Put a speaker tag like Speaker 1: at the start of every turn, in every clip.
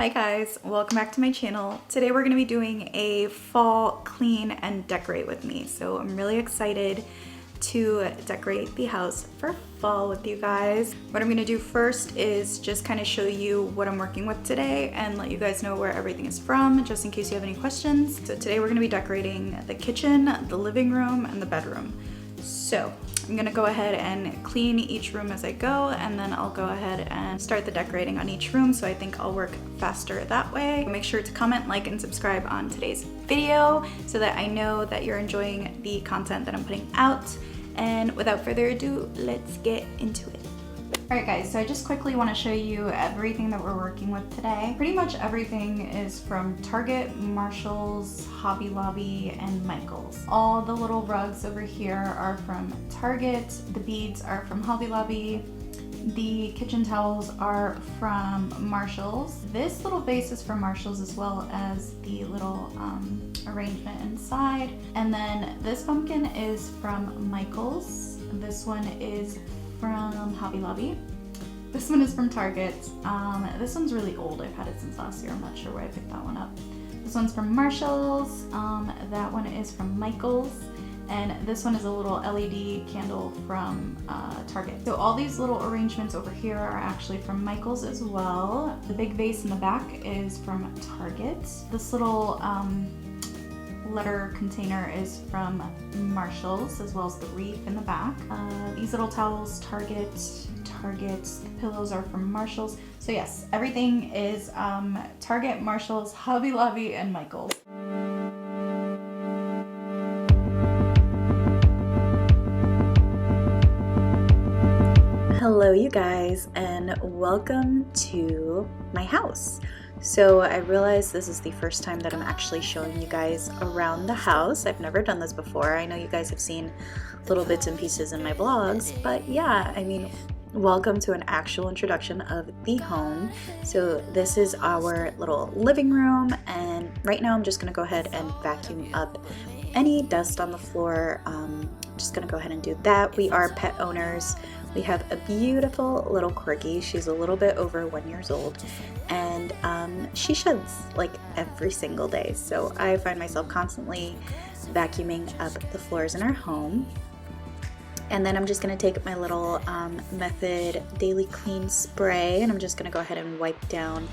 Speaker 1: Hi guys, welcome back to my channel. Today we're going to be doing a fall clean and decorate with me. So I'm really excited to decorate the house for fall with you guys. What I'm going to do first is just kind of show you what I'm working with today and let you guys know where everything is from, just in case you have any questions. So today we're going to be decorating the kitchen, the living room, and the bedroom. So I'm gonna go ahead and clean each room as I go, and then I'll go ahead and start the decorating on each room, so I think I'll work faster that way. Make sure to comment, like, and subscribe on today's video so that I know that you're enjoying the content that I'm putting out. And without further ado, let's get into it. Alright guys, so I just quickly want to show you everything that we're working with today. Pretty much everything is from Target, Marshalls, Hobby Lobby, and Michaels. All the little rugs over here are from Target, the beads are from Hobby Lobby, the kitchen towels are from Marshalls. This little vase is from Marshalls, as well as the little arrangement inside. And then this pumpkin is from Michaels. This one is from Hobby Lobby. This one is from Target. This one's really old. I've had it since last year. I'm not sure where I picked that one up. This one's from Marshalls. That one is from Michaels. And this one is a little LED candle from Target. So all these little arrangements over here are actually from Michaels as well. The big vase in the back is from Target. This little letter container is from Marshalls, as well as the wreath in the back. These little towels, Target. The pillows are from Marshalls. So yes, everything is Target, Marshalls, Hobby Lobby, and Michaels. Hello you guys, and welcome to my house. So I realize this is the first time that I'm actually showing you guys around the house. I've never done this before. I know you guys have seen little bits and pieces in my vlogs, but yeah, I mean, welcome to an actual introduction of the home. So this is our little living room, and right now I'm just gonna go ahead and vacuum up any dust on the floor. Just gonna go ahead and do that. We are pet owners. We have a beautiful little corgi. She's a little bit over 1 year old, and she sheds like every single day. So I find myself constantly vacuuming up the floors in our home. And then I'm just gonna take my little Method Daily Clean spray, and I'm just gonna go ahead and wipe down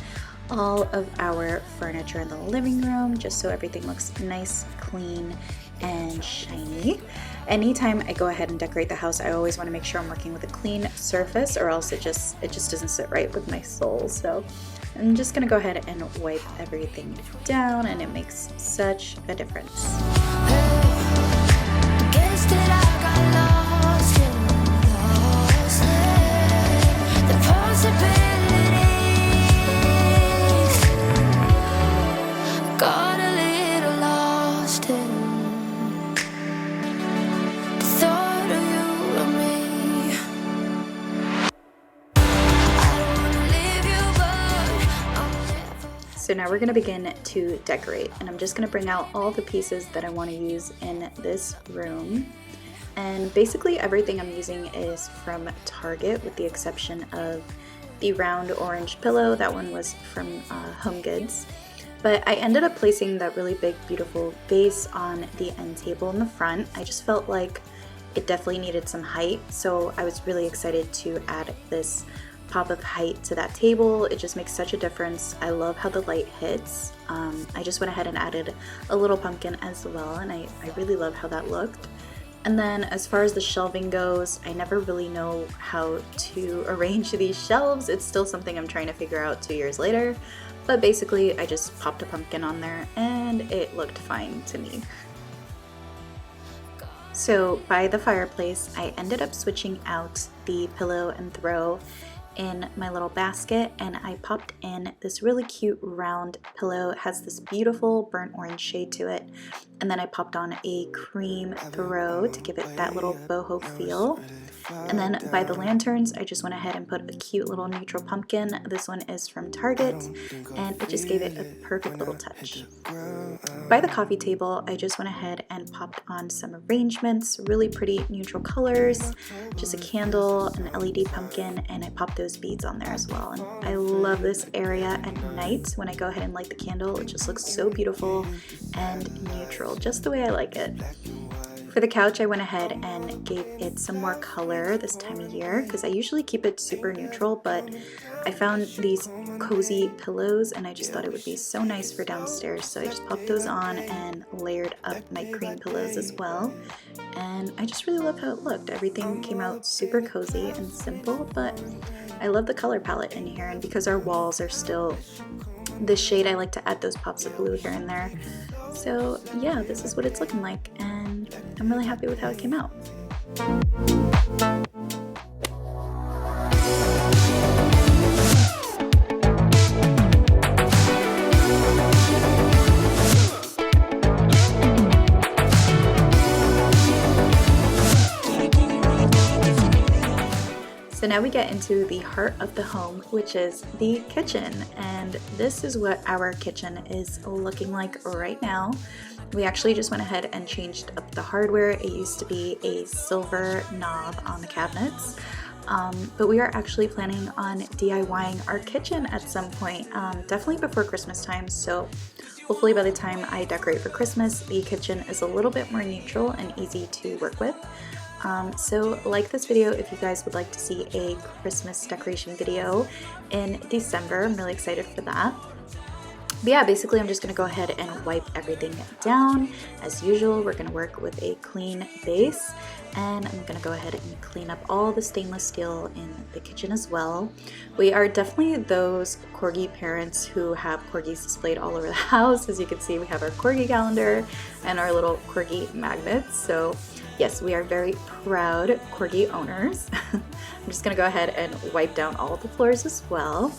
Speaker 1: all of our furniture in the living room, just so everything looks nice, clean, and shiny. Anytime I go ahead and decorate the house, I always want to make sure I'm working with a clean surface, or else it just doesn't sit right with my soul. So I'm just gonna go ahead and wipe everything down, and it makes such a difference. So now we're going to begin to decorate, and I'm just going to bring out all the pieces that I want to use in this room. And basically everything I'm using is from Target, with the exception of the round orange pillow. That one was from Home Goods. But I ended up placing that really big, beautiful vase on the end table in the front. I just felt like it definitely needed some height, so I was really excited to add this pop of height to that table. It just makes such a difference. I love how the light hits. I just went ahead and added a little pumpkin as well, and I really love how that looked. And then as far as the shelving goes, I never really know how to arrange these shelves. It's still something I'm trying to figure out 2 years later, but basically I just popped a pumpkin on there and it looked fine to me. So by the fireplace, I ended up switching out the pillow and throw in my little basket, and I popped in this really cute round pillow. It has this beautiful burnt orange shade to it, and then I popped on a cream throw to give it that little boho feel. And then by the lanterns, I just went ahead and put a cute little neutral pumpkin. This one is from Target, and it just gave it a perfect little touch. By the coffee table, I just went ahead and popped on some arrangements, really pretty neutral colors, just a candle, an LED pumpkin, and I popped those beads on there as well. And I love this area at night. When I go ahead and light the candle, it just looks so beautiful and neutral, just the way I like it. For the couch, I went ahead and gave it some more color this time of year because I usually keep it super neutral, but I found these cozy pillows and I just thought it would be so nice for downstairs, so I just popped those on and layered up my cream pillows as well. And I just really love how it looked. Everything came out super cozy and simple, but I love the color palette in here, and because our walls are still this shade, I like to add those pops of blue here and there. So yeah, this is what it's looking like, and I'm really happy with how it came out. So now we get into the heart of the home, which is the kitchen, and this is what our kitchen is looking like right now. We actually just went ahead and changed up the hardware. It used to be a silver knob on the cabinets, but we are actually planning on DIYing our kitchen at some point, definitely before Christmas time. So hopefully by the time I decorate for Christmas, the kitchen is a little bit more neutral and easy to work with. So like this video if you guys would like to see a Christmas decoration video in December. I'm really excited for that. But yeah, basically I'm just going to go ahead and wipe everything down. As usual, we're going to work with a clean base, and I'm going to go ahead and clean up all the stainless steel in the kitchen as well. We are definitely those corgi parents who have corgis displayed all over the house. As you can see, we have our corgi calendar and our little corgi magnets. So yes, we are very proud corgi owners. I'm just going to go ahead and wipe down all the floors as well.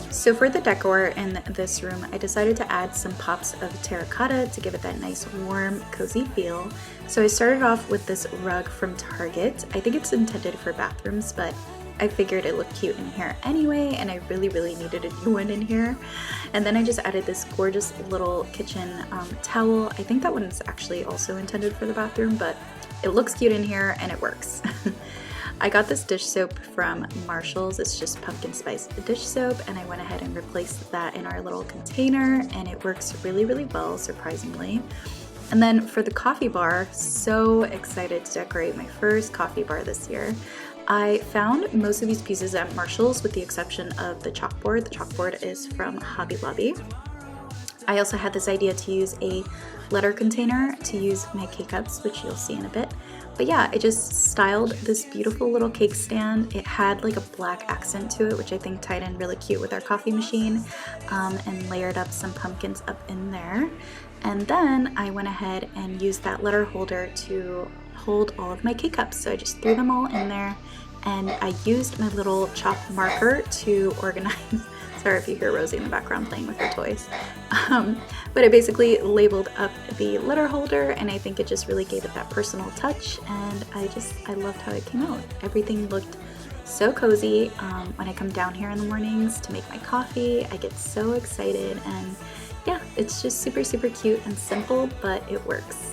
Speaker 1: So for the decor in this room, I decided to add some pops of terracotta to give it that nice warm cozy feel. So I started off with this rug from Target. I think it's intended for bathrooms, but I figured it looked cute in here anyway, and I really needed a new one in here. And then I just added this gorgeous little kitchen towel. I think that one's actually also intended for the bathroom, but it looks cute in here and it works. I got this dish soap from Marshall's. It's just pumpkin spice dish soap, and I went ahead and replaced that in our little container, and it works really well, surprisingly. And then for the coffee bar, so excited to decorate my first coffee bar this year. I found most of these pieces at Marshall's with the exception of the chalkboard. The chalkboard is from Hobby Lobby. I also had this idea to use a letter container to use my K-cups, which you'll see in a bit. But yeah, I just styled this beautiful little cake stand. It had like a black accent to it, which I think tied in really cute with our coffee machine, and layered up some pumpkins up in there. And then I went ahead and used that letter holder to hold all of my K-cups. So I just threw them all in there, and I used my little chalk marker to organize. Sorry if you hear Rosie in the background playing with her toys. But I basically labeled up the letter holder, and I think it just really gave it that personal touch, and I loved how it came out. Everything looked so cozy. When I come down here in the mornings to make my coffee, I get so excited, and yeah, it's just super cute and simple, but it works.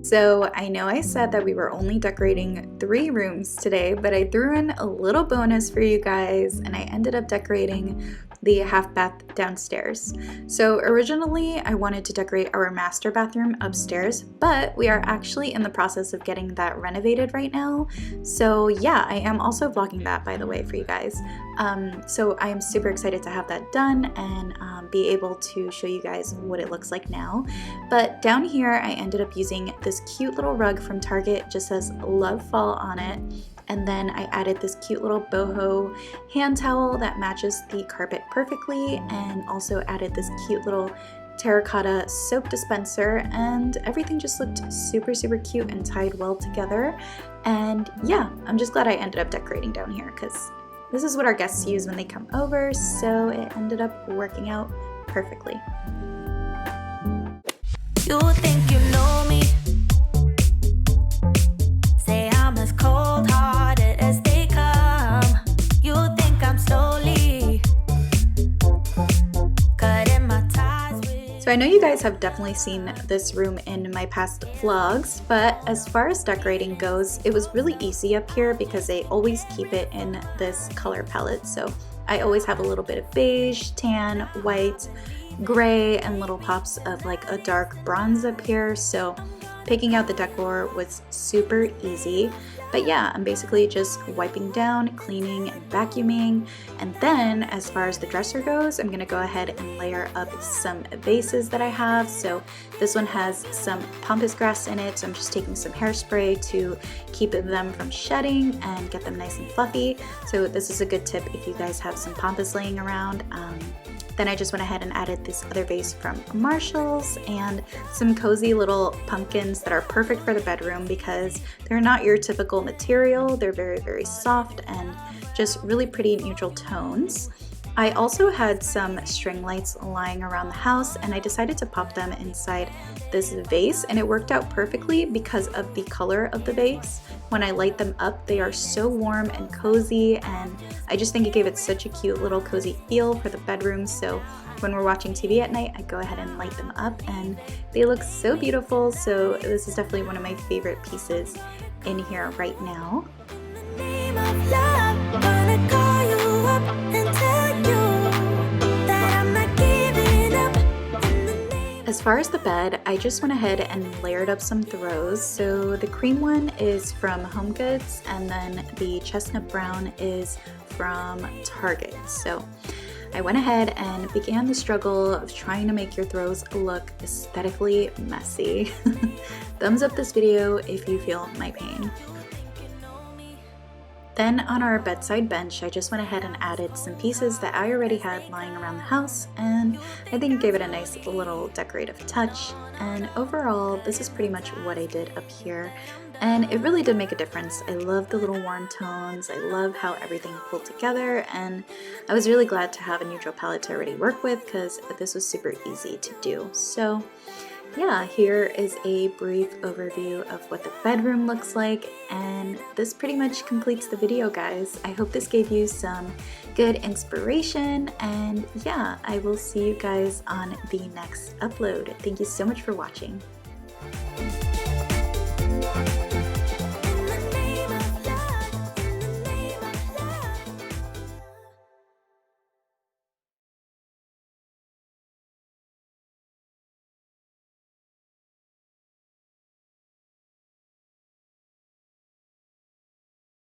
Speaker 1: So I know I said that we were only decorating 3 rooms today, but I threw in a little bonus for you guys, and I ended up decorating the half bath downstairs. So originally I wanted to decorate our master bathroom upstairs, but we are actually in the process of getting that renovated right now. So yeah, I am also vlogging that, by the way, for you guys. So I am super excited to have that done and be able to show you guys what it looks like now. But down here I ended up using this cute little rug from Target. It just says Love Fall on it. And then I added this cute little boho hand towel that matches the carpet perfectly, and also added this cute little terracotta soap dispenser, and everything just looked super cute and tied well together. And yeah, I'm just glad I ended up decorating down here because this is what our guests use when they come over, so it ended up working out perfectly.
Speaker 2: You think you know me? Say I'm as cold-hearted as they come. You think I'm slowly cutting my ties with.
Speaker 1: So I know you guys have definitely seen this room in my past vlogs, but as far as decorating goes, it was really easy up here because I always keep it in this color palette. So I always have a little bit of beige, tan, white, gray, and little pops of like a dark bronze up here. So picking out the decor was super easy. But yeah, I'm basically just wiping down, cleaning, and vacuuming. And then as far as the dresser goes, I'm gonna go ahead and layer up some vases that I have. So this one has some pampas grass in it, so I'm just taking some hairspray to keep them from shedding and get them nice and fluffy. So this is a good tip if you guys have some pampas laying around. Then I just went ahead and added this other vase from Marshall's and some cozy little pumpkins that are perfect for the bedroom because they're not your typical material. They're very soft and just really pretty neutral tones. I also had some string lights lying around the house and I decided to pop them inside this vase, and it worked out perfectly because of the color of the vase. When I light them up, they are so warm and cozy, and I just think it gave it such a cute little cozy feel for the bedroom. So when we're watching TV at night, I go ahead and light them up and they look so beautiful. So this is definitely one of my favorite pieces in here right now.
Speaker 2: Name of love, gonna call you up and tell you that I'm not giving up in the name.
Speaker 1: As far as the bed, I just went ahead and layered up some throws. So the cream one is from HomeGoods, and then the chestnut brown is from Target. So I went ahead and began the struggle of trying to make your throws look aesthetically messy. Thumbs up this video if you feel my pain. Then on our bedside bench, I just went ahead and added some pieces that I already had lying around the house, and I think it gave it a nice little decorative touch. And overall, this is pretty much what I did up here, and it really did make a difference. I love the little warm tones, I love how everything pulled together, and I was really glad to have a neutral palette to already work with because this was super easy to do. So yeah, here is a brief overview of what the bedroom looks like, and this pretty much completes the video, guys. I hope this gave you some good inspiration, and yeah, I will see you guys on the next upload. Thank you so much for watching.